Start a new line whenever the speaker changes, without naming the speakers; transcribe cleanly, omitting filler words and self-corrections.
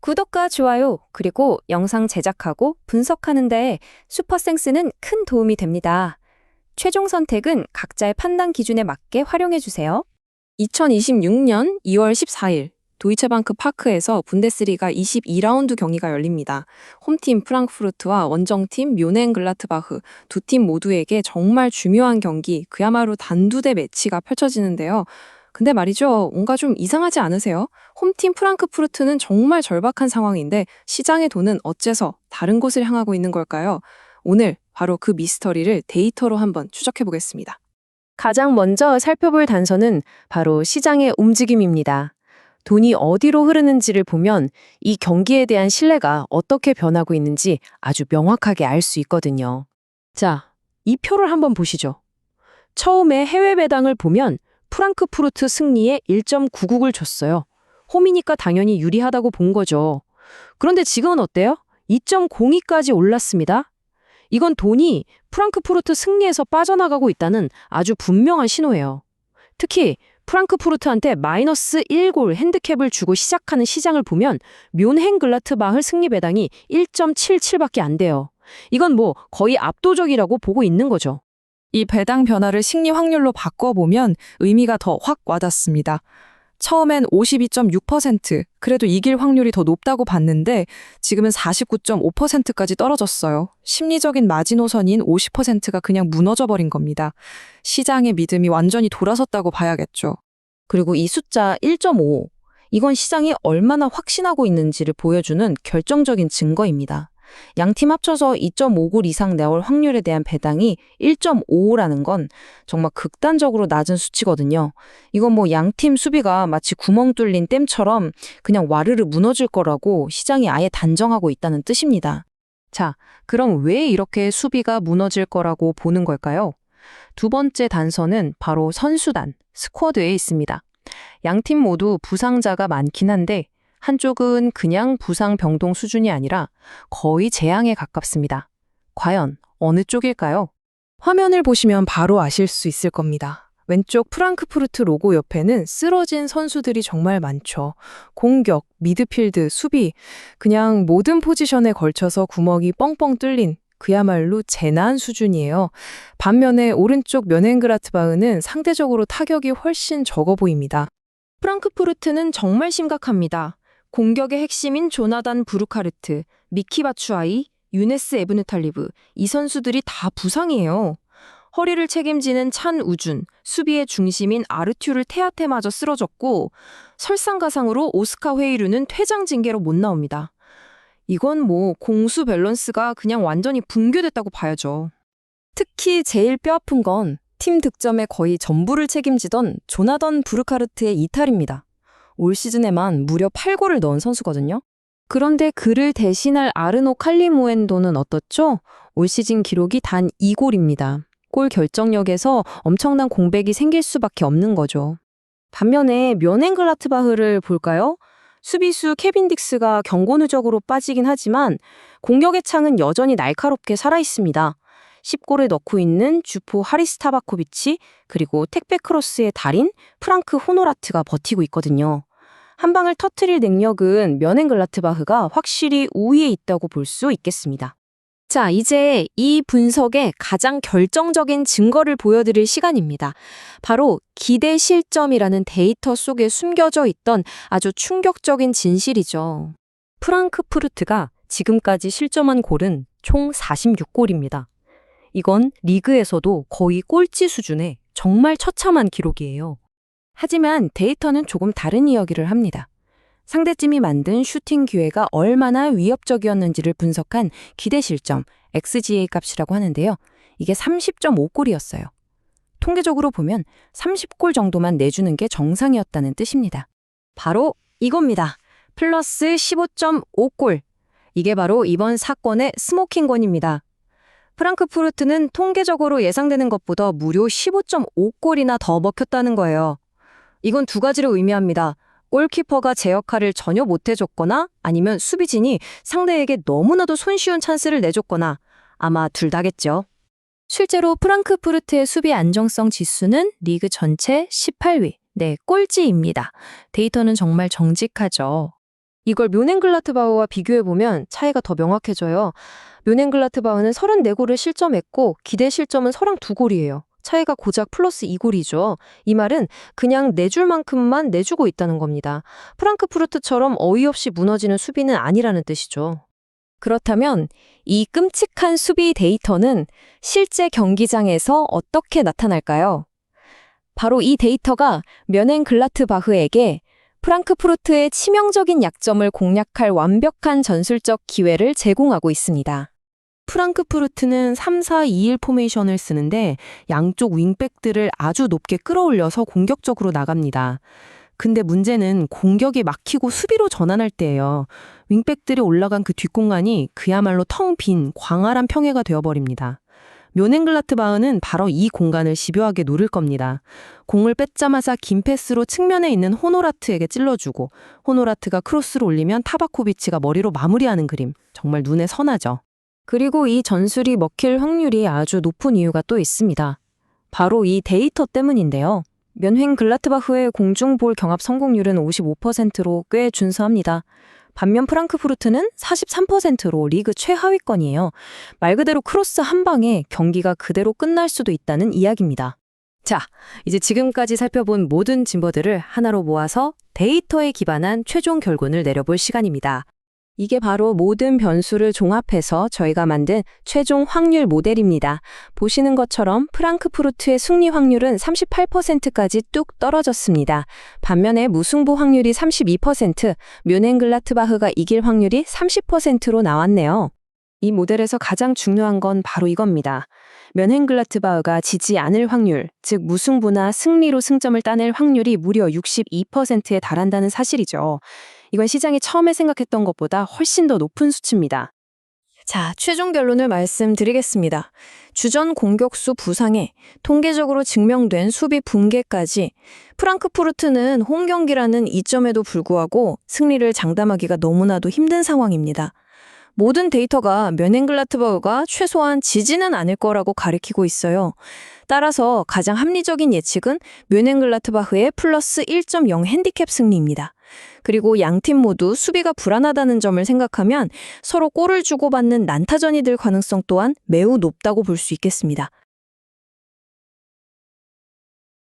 구독과 좋아요, 그리고 영상 제작하고 분석하는 데 슈퍼센스는 큰 도움이 됩니다. 최종 선택은 각자의 판단 기준에 맞게 활용해 주세요. 2026년 2월 14일 도이체방크 파크에서 분데스리가 22라운드 경기가 열립니다. 홈팀 프랑크푸르트와 원정팀 뮌헨글라트바흐 두 팀 모두에게 정말 중요한 경기, 그야말로 단두대 매치가 펼쳐지는데요. 근데 말이죠, 뭔가 좀 이상하지 않으세요? 홈팀 프랑크푸르트는 정말 절박한 상황인데 시장의 돈은 어째서 다른 곳을 향하고 있는 걸까요? 오늘 바로 그 미스터리를 데이터로 한번 추적해 보겠습니다. 가장 먼저 살펴볼 단서는 바로 시장의 움직임입니다. 돈이 어디로 흐르는지를 보면 이 경기에 대한 신뢰가 어떻게 변하고 있는지 아주 명확하게 알 수 있거든요. 자, 이 표를 한번 보시죠. 처음에 해외 배당을 보면 프랑크푸르트 승리에 1.99을 줬어요. 홈이니까 당연히 유리하다고 본 거죠. 그런데 지금은 어때요? 2.02까지 올랐습니다. 이건 돈이 프랑크푸르트 승리에서 빠져나가고 있다는 아주 분명한 신호예요. 특히 프랑크푸르트한테 마이너스 1골 핸디캡을 주고 시작하는 시장을 보면 뮌헨글라트바흐 승리 배당이 1.77밖에 안 돼요. 이건 뭐 거의 압도적이라고 보고 있는 거죠.
이 배당 변화를 승리 확률로 바꿔보면 의미가 더 확 와닿습니다. 처음엔 52.6%, 그래도 이길 확률이 더 높다고 봤는데 지금은 49.5%까지 떨어졌어요. 심리적인 마지노선인 50%가 그냥 무너져버린 겁니다. 시장의 믿음이 완전히 돌아섰다고 봐야겠죠.
그리고 이 숫자 1.5, 이건 시장이 얼마나 확신하고 있는지를 보여주는 결정적인 증거입니다. 양팀 합쳐서 2.5골 이상 나올 확률에 대한 배당이 1.55라는 건 정말 극단적으로 낮은 수치거든요. 이건 뭐 양팀 수비가 마치 구멍 뚫린 댐처럼 그냥 와르르 무너질 거라고 시장이 아예 단정하고 있다는 뜻입니다. 자, 그럼 왜 이렇게 수비가 무너질 거라고 보는 걸까요? 두 번째 단서는 바로 선수단, 스쿼드에 있습니다. 양팀 모두 부상자가 많긴 한데 한쪽은 그냥 부상 병동 수준이 아니라 거의 재앙에 가깝습니다. 과연 어느 쪽일까요?
화면을 보시면 바로 아실 수 있을 겁니다. 왼쪽 프랑크푸르트 로고 옆에는 쓰러진 선수들이 정말 많죠. 공격, 미드필드, 수비, 그냥 모든 포지션에 걸쳐서 구멍이 뻥뻥 뚫린 그야말로 재난 수준이에요. 반면에 오른쪽 뮌헨글라트바흐는 상대적으로 타격이 훨씬 적어 보입니다.
프랑크푸르트는 정말 심각합니다. 공격의 핵심인 조나단 부르카르트, 미키 바추아이, 유네스 에브누탈리브, 이 선수들이 다 부상이에요. 허리를 책임지는 찬 우준, 수비의 중심인 아르튜르 테아테마저 쓰러졌고 설상가상으로 오스카 헤이류는 퇴장 징계로 못 나옵니다. 이건 뭐 공수 밸런스가 그냥 완전히 붕괴됐다고 봐야죠. 특히 제일 뼈아픈 건 팀 득점의 거의 전부를 책임지던 조나단 부르카르트의 이탈입니다. 올 시즌에만 무려 8골을 넣은 선수거든요. 그런데 그를 대신할 아르노 칼리무엔도는 어떻죠? 올 시즌 기록이 단 2골입니다. 골 결정력에서 엄청난 공백이 생길 수밖에 없는 거죠. 반면에 뮌헨글라트바흐를 볼까요? 수비수 케빈 딕스가 경고 누적으로 빠지긴 하지만 공격의 창은 여전히 날카롭게 살아있습니다. 10골을 넣고 있는 주포 하리스 타바코비치, 그리고 택배 크로스의 달인 프랑크 호노라트가 버티고 있거든요. 한 방을 터트릴 능력은 뮌헨글라트바흐가 확실히 우위에 있다고 볼 수 있겠습니다. 자, 이제 이 분석의 가장 결정적인 증거를 보여드릴 시간입니다. 바로 기대 실점이라는 데이터 속에 숨겨져 있던 아주 충격적인 진실이죠. 프랑크푸르트가 지금까지 실점한 골은 총 46골입니다. 이건 리그에서도 거의 꼴찌 수준의 정말 처참한 기록이에요. 하지만 데이터는 조금 다른 이야기를 합니다. 상대팀이 만든 슈팅 기회가 얼마나 위협적이었는지를 분석한 기대 실점, XGA 값이라고 하는데요. 이게 30.5골이었어요. 통계적으로 보면 30골 정도만 내주는 게 정상이었다는 뜻입니다. 바로 이겁니다. 플러스 15.5골. 이게 바로 이번 사건의 스모킹건입니다. 프랑크푸르트는 통계적으로 예상되는 것보다 무려 15.5골이나 더 먹혔다는 거예요. 이건 두 가지를 의미합니다. 골키퍼가 제 역할을 전혀 못해줬거나 아니면 수비진이 상대에게 너무나도 손쉬운 찬스를 내줬거나 아마 둘 다겠죠. 실제로 프랑크푸르트의 수비 안정성 지수는 리그 전체 18위, 네, 꼴찌입니다. 데이터는 정말 정직하죠. 이걸 뮌헨글라트바흐와 비교해보면 차이가 더 명확해져요. 뮌헨글라트바흐는 34골을 실점했고 기대 실점은 32골이에요. 차이가 고작 플러스 2골이죠. 이 말은 그냥 내줄 만큼만 내주고 있다는 겁니다. 프랑크푸르트처럼 어이없이 무너지는 수비는 아니라는 뜻이죠. 그렇다면 이 끔찍한 수비 데이터는 실제 경기장에서 어떻게 나타날까요? 바로 이 데이터가 뮌헨글라트바흐에게 프랑크푸르트의 치명적인 약점을 공략할 완벽한 전술적 기회를 제공하고 있습니다.
프랑크푸르트는 3-4-2-1 포메이션을 쓰는데 양쪽 윙백들을 아주 높게 끌어올려서 공격적으로 나갑니다. 근데 문제는 공격이 막히고 수비로 전환할 때예요. 윙백들이 올라간 그 뒷공간이 그야말로 텅 빈 광활한 평야가 되어버립니다. 뮌헨글라트바흐는 바로 이 공간을 집요하게 노릴 겁니다. 공을 뺏자마자 긴 패스로 측면에 있는 호노라트에게 찔러주고 호노라트가 크로스를 올리면 타바코비치가 머리로 마무리하는 그림. 정말 눈에 선하죠.
그리고 이 전술이 먹힐 확률이 아주 높은 이유가 또 있습니다. 바로 이 데이터 때문인데요. 뮌헨글라트바흐의 공중볼 경합 성공률은 55%로 꽤 준수합니다. 반면 프랑크푸르트는 43%로 리그 최하위권이에요. 말 그대로 크로스 한 방에 경기가 그대로 끝날 수도 있다는 이야기입니다. 자, 이제 지금까지 살펴본 모든 진보들을 하나로 모아서 데이터에 기반한 최종 결론을 내려볼 시간입니다. 이게 바로 모든 변수를 종합해서 저희가 만든 최종 확률 모델입니다. 보시는 것처럼 프랑크푸르트의 승리 확률은 38%까지 뚝 떨어졌습니다. 반면에 무승부 확률이 32%, 뮌헨글라트바흐가 이길 확률이 30%로 나왔네요. 이 모델에서 가장 중요한 건 바로 이겁니다. 뮌헨글라트바흐가 지지 않을 확률, 즉 무승부나 승리로 승점을 따낼 확률이 무려 62%에 달한다는 사실이죠. 이건 시장이 처음에 생각했던 것보다 훨씬 더 높은 수치입니다. 자, 최종 결론을 말씀드리겠습니다. 주전 공격수 부상에 통계적으로 증명된 수비 붕괴까지 프랑크푸르트는 홈 경기라는 이점에도 불구하고 승리를 장담하기가 너무나도 힘든 상황입니다. 모든 데이터가 뮌헨글라트바흐가 최소한 지지는 않을 거라고 가리키고 있어요. 따라서 가장 합리적인 예측은 뮌헨글라트바흐의 플러스 1.0 핸디캡 승리입니다. 그리고 양팀 모두 수비가 불안하다는 점을 생각하면 서로 골을 주고받는 난타전이 될 가능성 또한 매우 높다고 볼 수 있겠습니다.